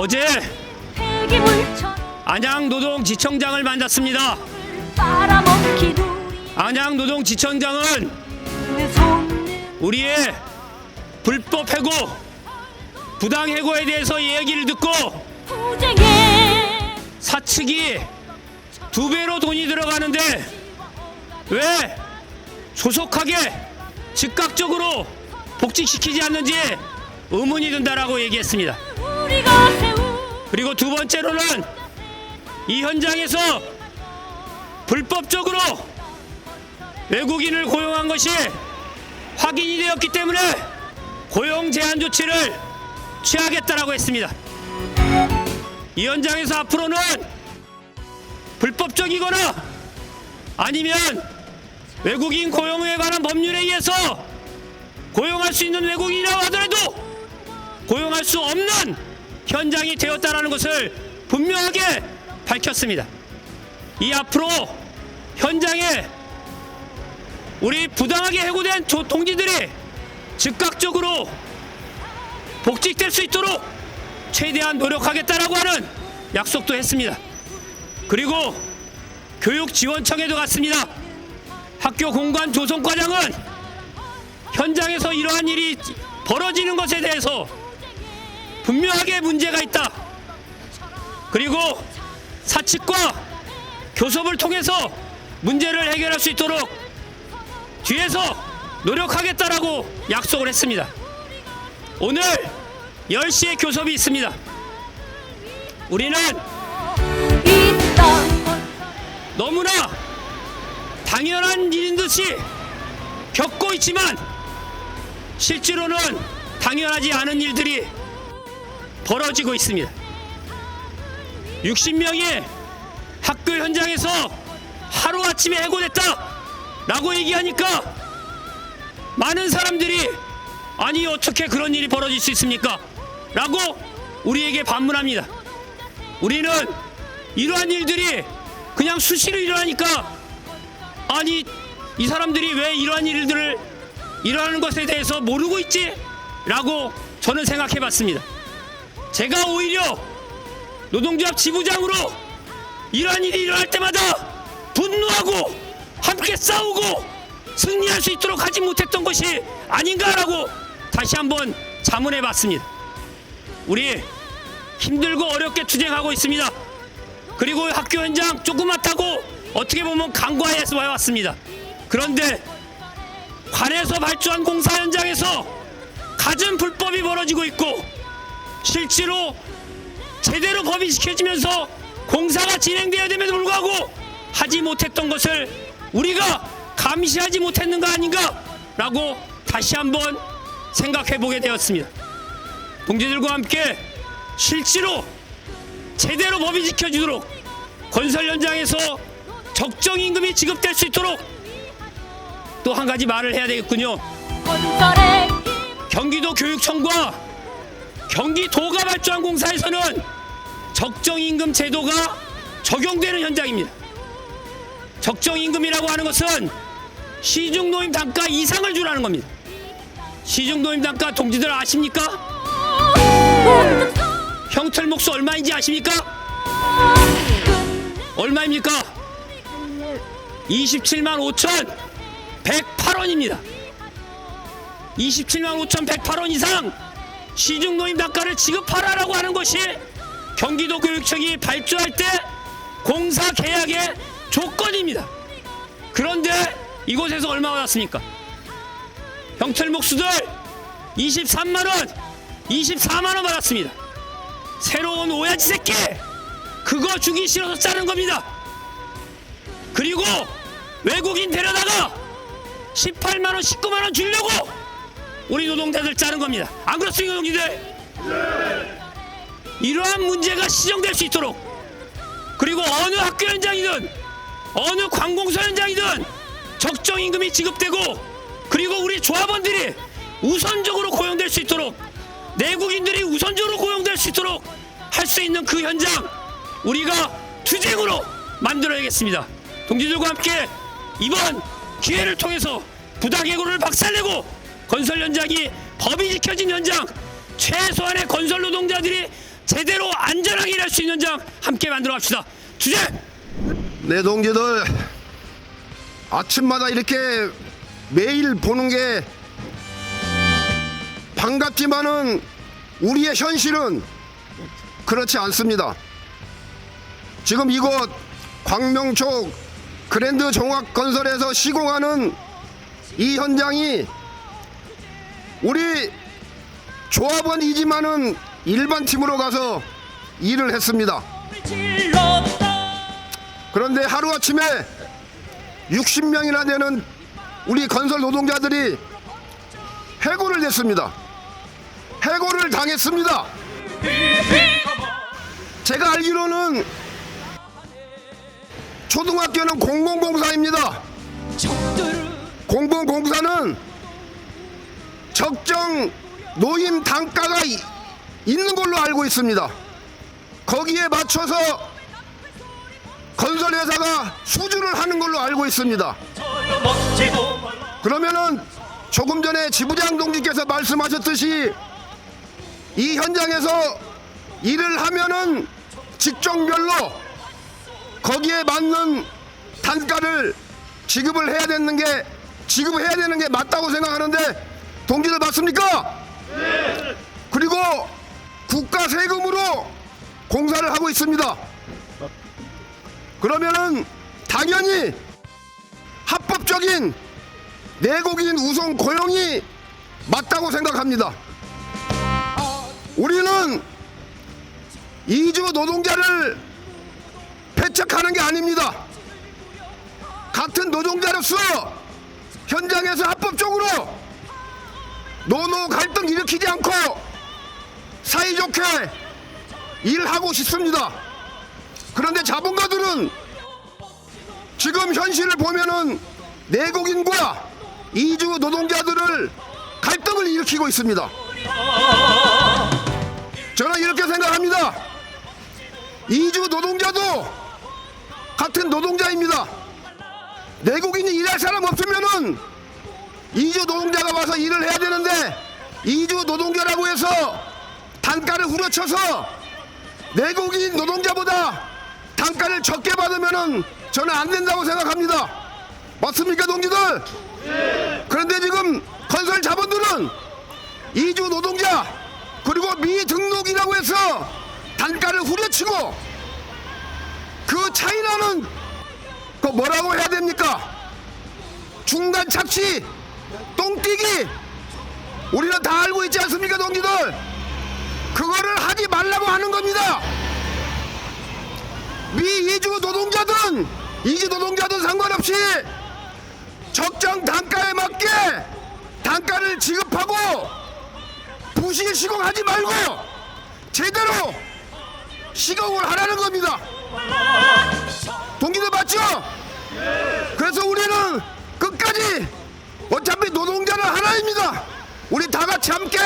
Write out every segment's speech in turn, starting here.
어제 안양노동지청장을 만났습니다. 안양노동지청장은 우리의 불법 해고, 부당 해고에 대해서 얘기를 듣고 사측이 2배로 돈이 들어가는데 왜 조속하게 즉각적으로 복직시키지 않는지 의문이 든다라고 얘기했습니다. 그리고 두 번째로는 이 현장에서 불법적으로 외국인을 고용한 것이 확인이 되었기 때문에 고용 제한 조치를 취하겠다라고 했습니다. 이 현장에서 앞으로는 불법적이거나 아니면 외국인 고용에 관한 법률에 의해서 고용할 수 있는 외국인이라고 하더라도 고용할 수 없는 현장이 되었다라는 것을 분명하게 밝혔습니다. 이 앞으로 현장에 우리 부당하게 해고된 동지들이 즉각적으로 복직될 수 있도록 최대한 노력하겠다라고 하는 약속도 했습니다. 그리고 교육지원청에도 갔습니다. 학교 공간 조성과장은 현장에서 이러한 일이 벌어지는 것에 대해서 분명하게 문제가 있다. 그리고 사측과 교섭을 통해서 문제를 해결할 수 있도록 뒤에서 노력하겠다라고 약속을 했습니다. 오늘 10시에 교섭이 있습니다. 우리는 너무나 당연한 일인 듯이 겪고 있지만 실제로는 당연하지 않은 일들이 벌어지고 있습니다. 60명이 학교 현장에서 하루아침에 해고됐다라고 얘기하니까 많은 사람들이 아니 어떻게 그런 일이 벌어질 수 있습니까? 라고 우리에게 반문합니다. 우리는 이러한 일들이 그냥 수시로 일어나니까 아니 이 사람들이 왜 이러한 일들을 일어나는 것에 대해서 모르고 있지? 라고 저는 생각해 봤습니다. 제가 오히려 노동조합 지부장으로 이러한 일이 일어날 때마다 분노하고 함께 싸우고 승리할 수 있도록 하지 못했던 것이 아닌가라고 다시 한번 자문해 봤습니다. 우리 힘들고 어렵게 투쟁하고 있습니다. 그리고 학교 현장 조그맣다고 어떻게 보면 간과해서 해왔습니다. 그런데 관에서 발주한 공사 현장에서 갖은 불법이 벌어지고 있고 실제로 제대로 법이 지켜지면서 공사가 진행되어야 됨에도 불구하고 하지 못했던 것을 우리가 감시하지 못했는가 아닌가라고 다시 한번 생각해 보게 되었습니다. 동지들과 함께 실제로 제대로 법이 지켜지도록 건설 현장에서 적정 임금이 지급될 수 있도록 또 한 가지 말을 해야 되겠군요. 경기도 교육청과 경기도가 발주한 공사에서는 적정 임금 제도가 적용되는 현장입니다. 적정 임금이라고 하는 것은 시중 노임 단가 이상을 주라는 겁니다. 시중 노임 단가 동지들 아십니까? 형틀 목수 얼마인지 아십니까? 얼마입니까? 27만 5,108원입니다. 27만 5,108원 이상 시중 노임 단가를 지급하라라고 하는 것이 경기도 교육청이 발주할 때 공사 계약의 조건입니다. 그런데 이곳에서 얼마 받았습니까? 형틀 목수들 23만 원, 24만 원 받았습니다. 새로운 오야지 새끼 그거 주기 싫어서 짜는 겁니다. 그리고 외국인 데려다가 18만 원, 19만 원 주려고 우리 노동자들 짜는 겁니다. 안 그렇습니까, 동지들? 이러한 문제가 시정될 수 있도록 그리고 어느 학교 현장이든 어느 관공서 현장이든 적정 임금이 지급되고 그리고 우리 조합원들이 우선적으로 고용될 수 있도록 내국인들이 우선적으로 고용될 수 있도록 할 수 있는 그 현장 우리가 투쟁으로 만들어야겠습니다. 동지들과 함께 이번 기회를 통해서 부당해고를 박살내고 건설 현장이 법이 지켜진 현장 최소한의 건설 노동자들이 제대로 안전하게 일할 수 있는 현장 함께 만들어 갑시다. 주제! 네, 동지들, 아침마다 이렇게 매일 보는 게 반갑지만은 우리의 현실은 그렇지 않습니다. 지금 이곳 광명초 그랜드 종합건설에서 시공하는 이 현장이 우리 조합원이지만은 일반 팀으로 가서 일을 했습니다. 그런데 하루아침에 60명이나 되는 우리 건설 노동자들이 해고를 했습니다. 해고를 당했습니다. 제가 알기로는 초등학교는 공공공사입니다. 공공공사는 적정 노임 단가가 있는 걸로 알고 있습니다. 거기에 맞춰서 건설회사가 수주를 하는 걸로 알고 있습니다. 그러면은 조금 전에 지부장 동지께서 말씀하셨듯이 이 현장에서 일을 하면은 직종별로 거기에 맞는 단가를 지급을 해야 되는 게 맞다고 생각하는데 동지들 맞습니까? 네. 그리고 국가 세금으로 공사를 하고 있습니다. 그러면은 당연히 합법적인 내국인 우선 고용이 맞다고 생각합니다. 우리는 이주 노동자를 배척하는 게 아닙니다. 같은 노동자로서 현장에서 합법적으로 노노 갈등 일으키지 않고 사이좋게 일하고 싶습니다. 그런데 자본가들은 지금 현실을 보면은 내국인과 이주 노동자들을 갈등을 일으키고 있습니다. 저는 이렇게 생각합니다. 이주 노동자도 같은 노동자입니다. 내국인이 일할 사람 없으면은 이주 노동자가 와서 일을 해야 되는데 이주 노동자라고 해서 단가를 후려쳐서 내국인 노동자보다 단가를 적게 받으면은 저는 안 된다고 생각합니다. 맞습니까, 동지들? 네. 그런데 지금 건설 자본들은 이주 노동자 그리고 미등록이라고 해서 단가를 후려치고 그 차이나는 그 뭐라고 해야 됩니까? 중간 착취, 똥뛰기 우리는 다 알고 있지 않습니까, 동지들? 그거를 하지 말라고 하는 겁니다. 미이주 노동자든 이주 노동자든 상관없이 적정 단가에 맞게 단가를 지급하고 부실 시공하지 말고 제대로 시공을 하라는 겁니다. 동기들 맞죠? 그래서 우리는 끝까지 어차피 노동자는 하나입니다. 우리 다 같이 함께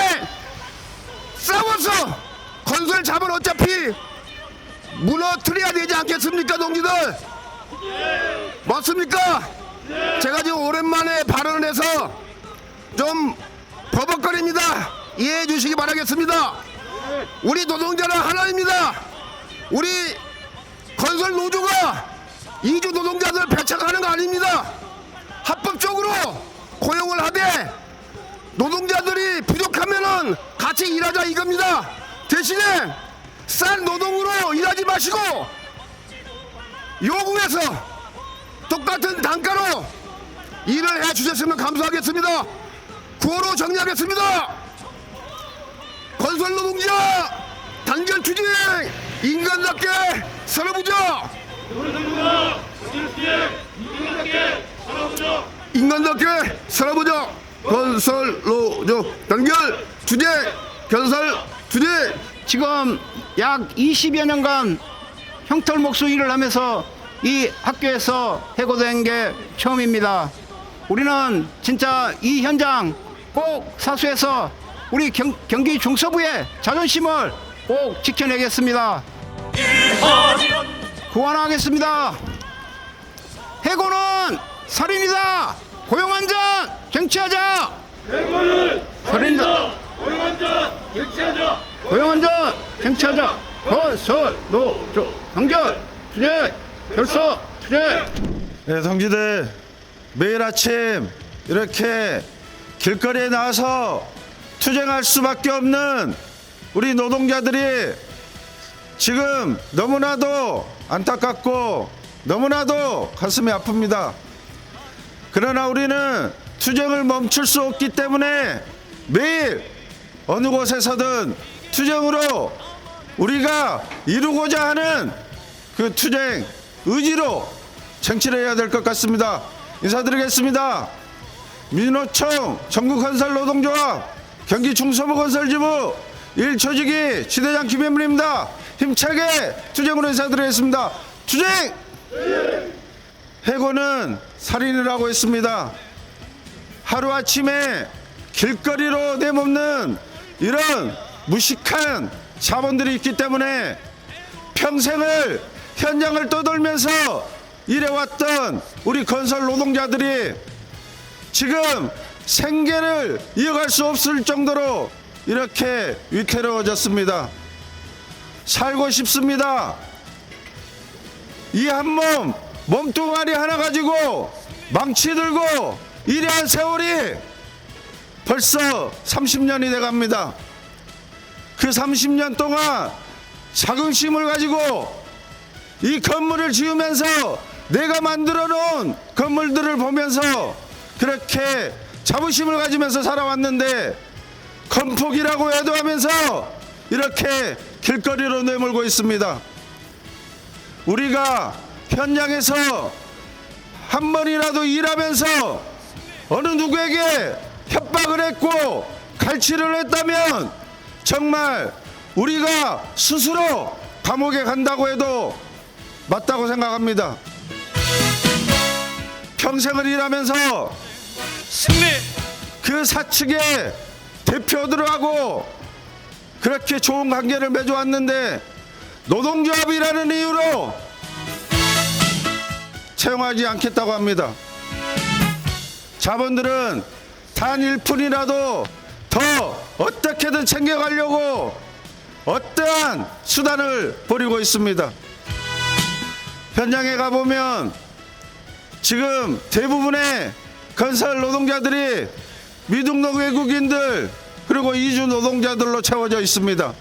싸워서 건설 자본 어차피 무너뜨려야 되지 않겠습니까, 동지들? 맞습니까? 제가 지금 오랜만에 발언을 해서 좀 버벅거립니다. 이해해 주시기 바라겠습니다. 우리 노동자는 하나입니다. 우리 건설 노조가 이주 노동자들 배척하는 거 아닙니다. 합법적으로 고용을 하되 노동자들이 부족하면은 같이 일하자 이겁니다. 대신에 싼 노동으로 일하지 마시고 요구해서 똑같은 단가로 일을 해 주셨으면 감사하겠습니다. 구호로 정리하겠습니다. 건설 노동자 단결 투쟁 인간답게 살아보자. 인간답게 살아보자. 건설 노조 단결 투쟁 건설 투쟁. 지금 약 20여 년간 형털목수 일을 하면서 이 학교에서 해고된 게 처음입니다. 우리는 진짜 이 현장 꼭 사수해서 우리 경기 중서부의 자존심을 꼭 지켜내겠습니다. 구원하겠습니다. 해고는 살인이다. 고용안전 쟁취하자. 해고는 살인이다. 고용안전 쟁취하자. 고용안전 쟁취하자. 건설 노조 경전 투쟁 결속 투쟁. 네, 동지들 매일 아침 이렇게 길거리에 나와서 투쟁할 수밖에 없는 우리 노동자들이 지금 너무나도 안타깝고 너무나도 가슴이 아픕니다. 그러나 우리는 투쟁을 멈출 수 없기 때문에 매일 어느 곳에서든 투쟁으로 우리가 이루고자 하는 그 투쟁 의지로 쟁취를 해야 될 것 같습니다. 인사드리겠습니다. 민노총 전국건설노동조합 경기 중소부건설지부 1초지기 지대장 김현문입니다. 힘차게 투쟁으로 인사드리겠습니다. 투쟁! 해고는 살인이라고 했습니다. 하루아침에 길거리로 내몰는 이런 무식한 자본들이 있기 때문에 평생을 현장을 떠돌면서 일해왔던 우리 건설 노동자들이 지금 생계를 이어갈 수 없을 정도로 이렇게 위태로워졌습니다. 살고 싶습니다. 이 한 몸뚱아리 하나 가지고 망치 들고 일해한 세월이 벌써 30년이 돼갑니다. 그 30년 동안 자긍심을 가지고 이 건물을 지으면서 내가 만들어 놓은 건물들을 보면서 그렇게 자부심을 가지면서 살아왔는데 건폭이라고 애도하면서 이렇게 길거리로 내몰고 있습니다. 우리가 현장에서 한 번이라도 일하면서 어느 누구에게 협박을 했고 갈취를 했다면 정말 우리가 스스로 감옥에 간다고 해도 맞다고 생각합니다. 평생을 일하면서 승리! 그 사측의 대표들하고 그렇게 좋은 관계를 맺어왔는데 노동조합이라는 이유로 채용하지 않겠다고 합니다. 자본들은 단 1푼이라도 더 어떻게든 챙겨가려고 어떠한 수단을 벌이고 있습니다. 현장에 가보면 지금 대부분의 건설 노동자들이 미등록 외국인들 그리고 이주 노동자들로 채워져 있습니다.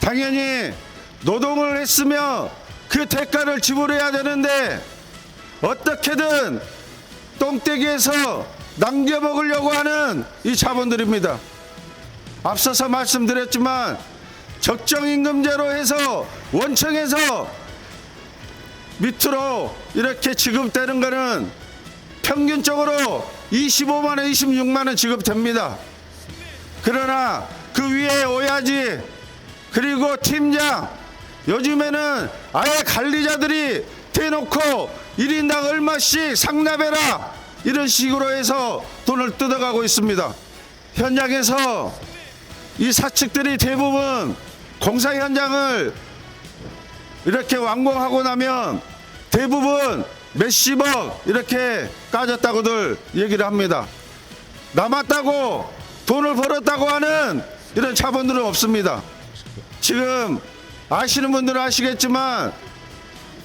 당연히 노동을 했으며 그 대가를 지불해야 되는데 어떻게든 똥떼기에서 남겨먹으려고 하는 이 자본들입니다. 앞서서 말씀드렸지만 적정임금제로 해서 원청에서 밑으로 이렇게 지급되는 것은 평균적으로 25만 원, 26만 원 지급됩니다. 그러나 그 위에 오야지 그리고 팀장 요즘에는 아예 관리자들이 대놓고 1인당 얼마씩 상납해라 이런 식으로 해서 돈을 뜯어가고 있습니다. 현장에서 이 사측들이 대부분 공사 현장을 이렇게 완공하고 나면 대부분 몇십억 이렇게 까졌다고들 얘기를 합니다. 남았다고 돈을 벌었다고 하는 이런 자본들은 없습니다. 지금 아시는 분들은 아시겠지만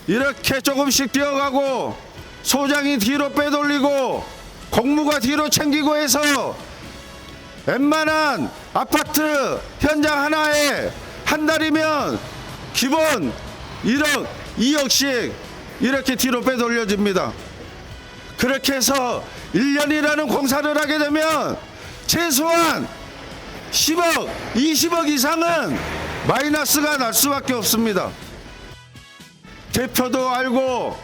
이렇게 조금씩 뛰어가고 소장이 뒤로 빼돌리고 공무가 뒤로 챙기고 해서 웬만한 아파트 현장 하나에 한 달이면 기본 1억, 2억씩 이렇게 뒤로 빼돌려집니다. 그렇게 해서 1년이라는 공사를 하게 되면 최소한 10억, 20억 이상은 마이너스가 날 수밖에 없습니다. 대표도 알고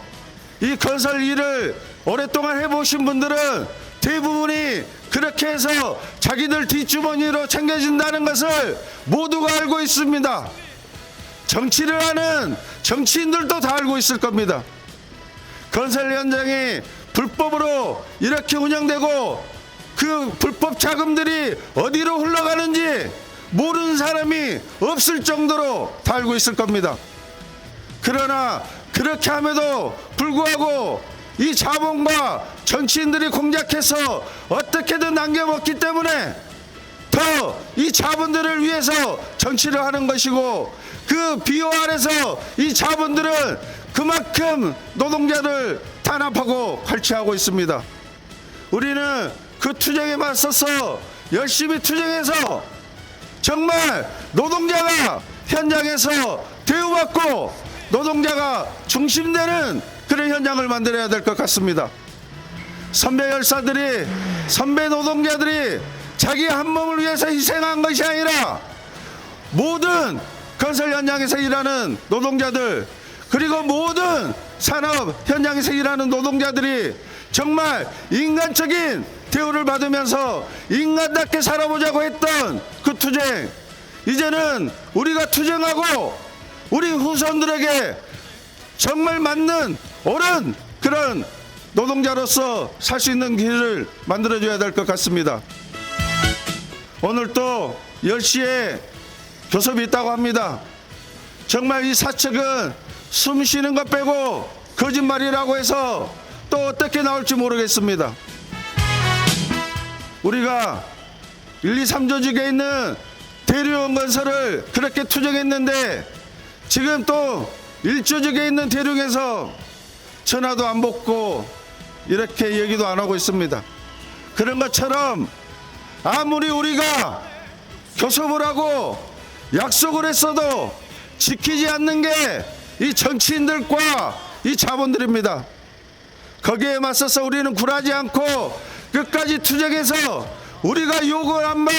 이 건설 일을 오랫동안 해보신 분들은 대부분이 그렇게 해서 자기들 뒷주머니로 챙겨진다는 것을 모두가 알고 있습니다. 정치를 하는 정치인들도 다 알고 있을 겁니다. 건설 현장이 불법으로 이렇게 운영되고 그 불법 자금들이 어디로 흘러가는지 모르는 사람이 없을 정도로 다 알고 있을 겁니다. 그러나 그렇게 함에도 불구하고 이 자본과 정치인들이 공작해서 어떻게든 남겨먹기 때문에 더 이 자본들을 위해서 정치를 하는 것이고, 그 비호 아래서 이 자본들은 그만큼 노동자를 탄압하고 갈취하고 있습니다. 우리는 그 투쟁에 맞서서 열심히 투쟁해서 정말 노동자가 현장에서 대우받고 노동자가 중심되는 그런 현장을 만들어야 될 것 같습니다. 선배 열사들이, 선배 노동자들이 자기 한 몸을 위해서 희생한 것이 아니라 모든 건설 현장에서 일하는 노동자들, 그리고 모든 산업 현장에서 일하는 노동자들이 정말 인간적인 대우를 받으면서 인간답게 살아보자고 했던 그 투쟁, 이제는 우리가 투쟁하고 우리 후손들에게 정말 맞는 옳은 그런 노동자로서 살 수 있는 길을 만들어줘야 될 것 같습니다. 오늘 또 10시에 교섭이 있다고 합니다. 정말 이 사측은 숨 쉬는 것 빼고 거짓말이라고 해서 또 어떻게 나올지 모르겠습니다. 우리가 1, 2, 3조직에 있는 대륙 건설을 그렇게 투쟁했는데 지금 또 1조직에 있는 대륙에서 전화도 안 받고 이렇게 얘기도 안 하고 있습니다. 그런 것처럼 아무리 우리가 교섭을 하고 약속을 했어도 지키지 않는 게 이 정치인들과 이 자본들입니다. 거기에 맞서서 우리는 굴하지 않고 끝까지 투쟁해서 우리가 요구한 바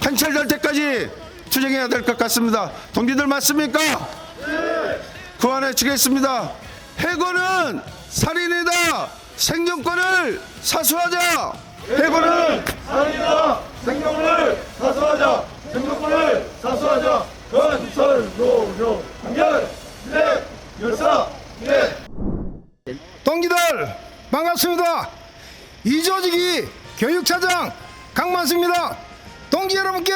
관철될 때까지 투쟁해야 될 것 같습니다. 동기들 맞습니까? 네. 구안해 주겠습니다. 해고는 살인이다. 생존권을 사수하자. 해고는 살인이다. 생존권을 사수하자. 생존권을 사수하자. 건설 노조 단결 네 열사 네. 동기들 반갑습니다. 이조직이 교육차장 강만수입니다. 동지 여러분께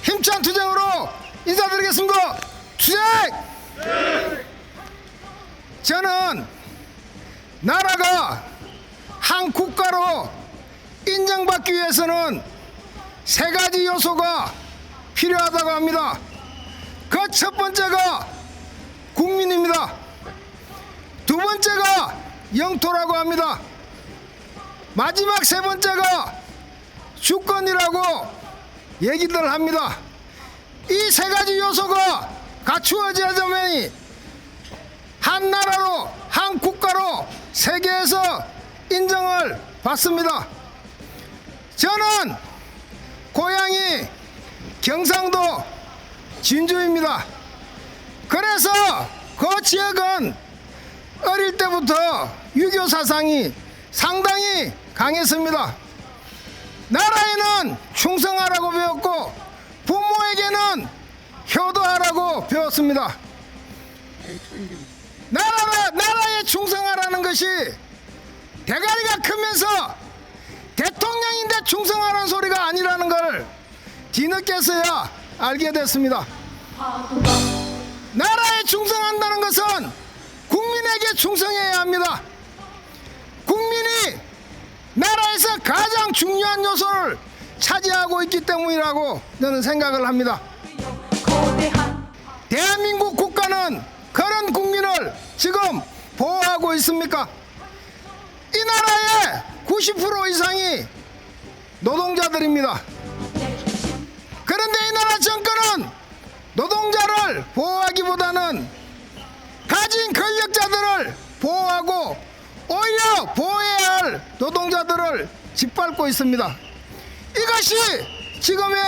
힘찬 투쟁으로 인사드리겠습니다. 투쟁! 저는 나라가 한 국가로 인정받기 위해서는 세 가지 요소가 필요하다고 합니다. 그 첫 번째가 국민입니다. 두 번째가 영토라고 합니다. 마지막 세 번째가 주권이라고 얘기들 합니다. 이 세 가지 요소가 갖추어지려면 한 나라로, 한 국가로 세계에서 인정을 받습니다. 저는 고향이 경상도 진주입니다. 그래서 그 지역은 어릴 때부터 유교 사상이 상당히 강했습니다. 나라에는 충성하라고 배웠고 부모에게는 효도하라고 배웠습니다. 나라에 충성하라는 것이 대가리가 크면서 대통령인데 충성하라는 소리가 아니라는 걸 뒤늦게서야 알게 됐습니다. 나라에 충성한다는 것은 국민에게 충성해야 합니다. 국민이 나라에서 가장 중요한 요소를 차지하고 있기 때문이라고 저는 생각을 합니다. 대한민국 국가는 그런 국민을 지금 보호하고 있습니까? 이 나라의 90% 이상이 노동자들입니다. 그런데 이 나라 정권은 노동자를 보호하기보다는 가진 권력자들을 보호하고 오히려 보호해야 할 노동자들을 짓밟고 있습니다. 이것이 지금의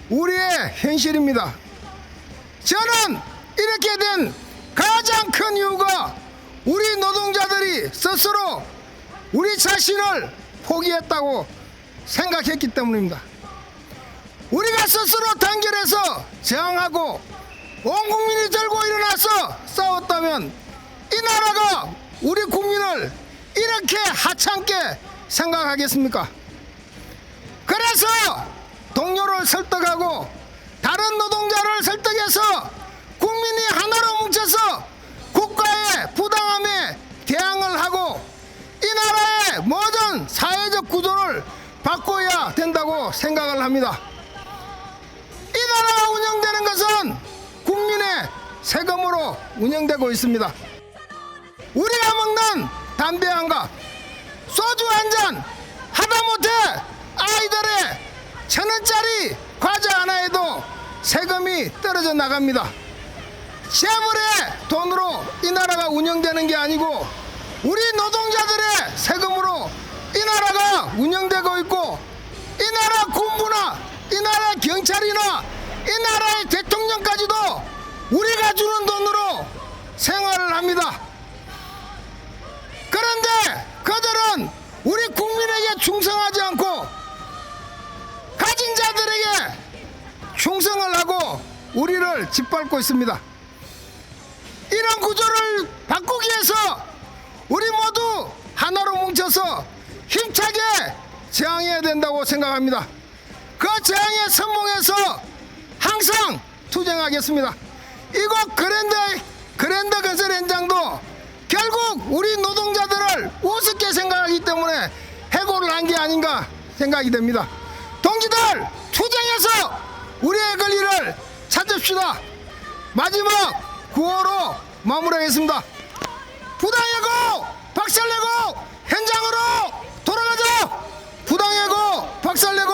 우리의 현실입니다. 저는 이렇게 된 가장 큰 이유가 우리 노동자들이 스스로 우리 자신을 포기했다고 생각했기 때문입니다. 우리가 스스로 단결해서 저항하고 온 국민이 들고 일어나서 싸웠다면 이 나라가 우리 국민을 이렇게 하찮게 생각하겠습니까? 그래서 동료를 설득하고 다른 노동자를 설득해서 국민이 하나로 뭉쳐서 국가의 부당함에 대항을 하고 이 나라의 모든 사회적 구조를 바꿔야 된다고 생각을 합니다. 나라가 운영되는 것은 국민의 세금으로 운영되고 있습니다. 우리가 먹는 담배 한 갑, 소주 한 잔, 하다못해 아이들의 1,000원짜리 과자 하나에도 세금이 떨어져 나갑니다. 재벌의 돈으로 이 나라가 운영되는 게 아니고 우리 노동자들의 세금으로 이 나라가 운영되고 있고, 이 나라 군부나 이 나라 경찰이나 이 나라의 대통령까지도 우리가 주는 돈으로 생활을 합니다. 그런데 그들은 우리 국민에게 충성하지 않고 가진 자들에게 충성을 하고 우리를 짓밟고 있습니다. 이런 구조를 바꾸기 위해서 우리 모두 하나로 뭉쳐서 힘차게 저항해야 된다고 생각합니다. 그 저항에 선봉해서 항상 투쟁하겠습니다. 이곳 그랜드 건설 현장도 결국 우리 노동자들을 우습게 생각하기 때문에 해고를 한 게 아닌가 생각이 됩니다. 동지들, 투쟁해서 우리의 권리를 찾읍시다. 마지막 구호로 마무리하겠습니다. 부당해고 박살내고 현장으로 돌아가자. 부당해고 박살내고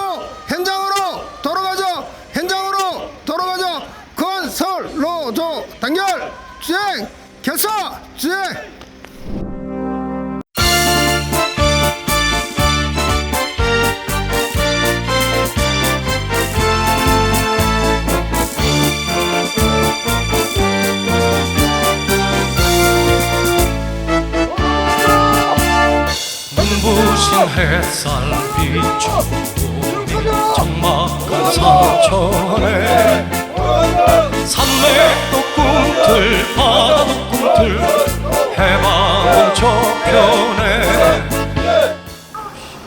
현장으로 돌아가자. 현장으로 돌아가자. 건설 노조 단결 주행 결사 주행. 눈부신 햇살 비추고 적막한 산천에 산맥도 꿈틀 바다도 꿈틀 해방은 저편에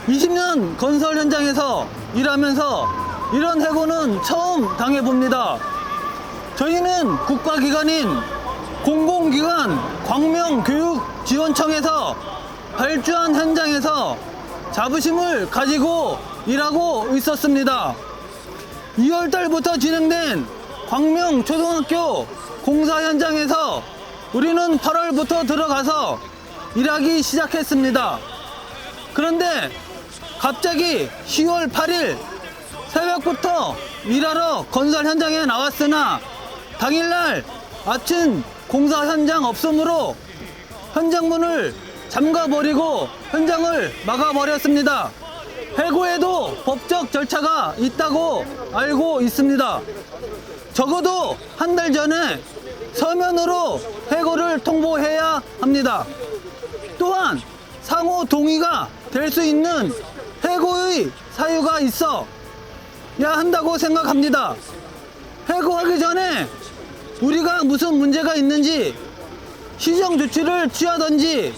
20년 건설 현장에서 일하면서 이런 해고는 처음 당해봅니다. 저희는 국가기관인 공공기관 광명교육지원청에서 발주한 현장에서 자부심을 가지고 일하고 있었습니다. 2월달부터 진행된 광명초등학교 공사 현장에서 우리는 8월부터 들어가서 일하기 시작했습니다. 그런데 갑자기 10월 8일 새벽부터 일하러 건설 현장에 나왔으나 당일날 아침 공사 현장 없음으로 현장문을 잠가버리고 현장을 막아버렸습니다. 해고에도 법적 절차가 있다고 알고 있습니다. 적어도 한 달 전에 서면으로 해고를 통보해야 합니다. 또한 상호 동의가 될 수 있는 해고의 사유가 있어야 한다고 생각합니다. 해고하기 전에 우리가 무슨 문제가 있는지 시정 조치를 취하든지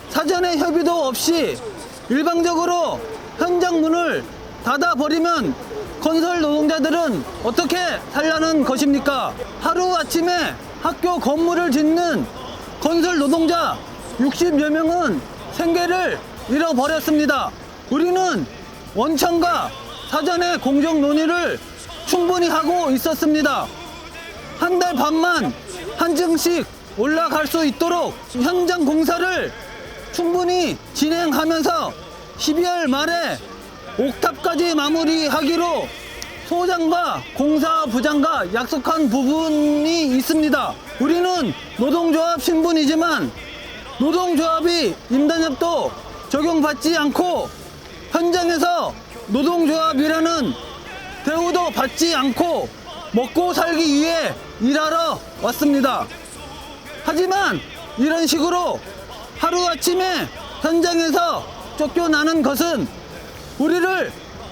사전에 협의도 없이 일방적으로 현장 문을 닫아버리면 건설 노동자들은 어떻게 살라는 것입니까? 하루아침에 학교 건물을 짓는 건설 노동자 60여 명은 생계를 잃어버렸습니다. 우리는 원청과 사전에 공정 논의를 충분히 하고 있었습니다. 한 달 반만 한 층씩 올라갈 수 있도록 현장 공사를 충분히 진행하면서 12월 말에 옥탑까지 마무리하기로 소장과 공사부장과 약속한 부분이 있습니다. 우리는 노동조합 신분이지만 노동조합이 임단협도 적용받지 않고 현장에서 노동조합이라는 대우도 받지 않고 먹고 살기 위해 일하러 왔습니다. 하지만 이런 식으로 하루아침에 현장에서 쫓겨나는 것은 우리를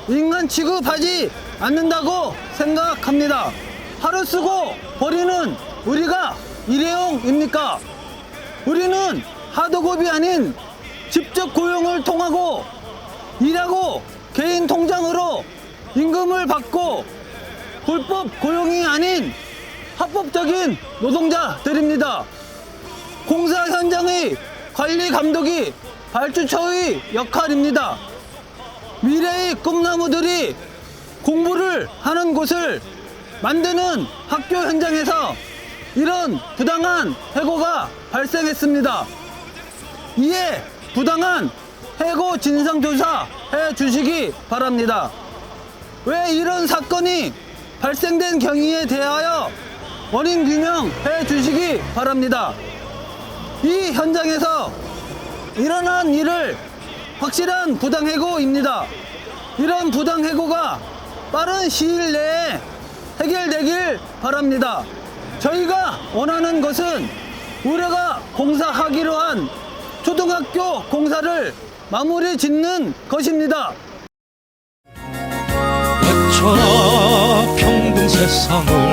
인간 취급하지 않는다고 생각합니다. 하루 쓰고 버리는 우리가 일회용입니까? 우리는 하도급이 아닌 직접 고용을 통하고 일하고 개인 통장으로 임금을 받고 불법 고용이 아닌 합법적인 노동자들입니다. 공사 현장의 관리 감독이 발주처의 역할입니다. 미래의 꿈나무들이 공부를 하는 곳을 만드는 학교 현장에서 이런 부당한 해고가 발생했습니다. 이에 부당한 해고 진상조사 해 주시기 바랍니다. 왜 이런 사건이 발생된 경위에 대하여 원인 규명해 주시기 바랍니다. 이 현장에서 일어난 일을 확실한 부당해고입니다. 이런 부당해고가 빠른 시일 내에 해결되길 바랍니다. 저희가 원하는 것은 우리가 공사하기로 한 초등학교 공사를 마무리 짓는 것입니다. 어쩌나 평등 세상을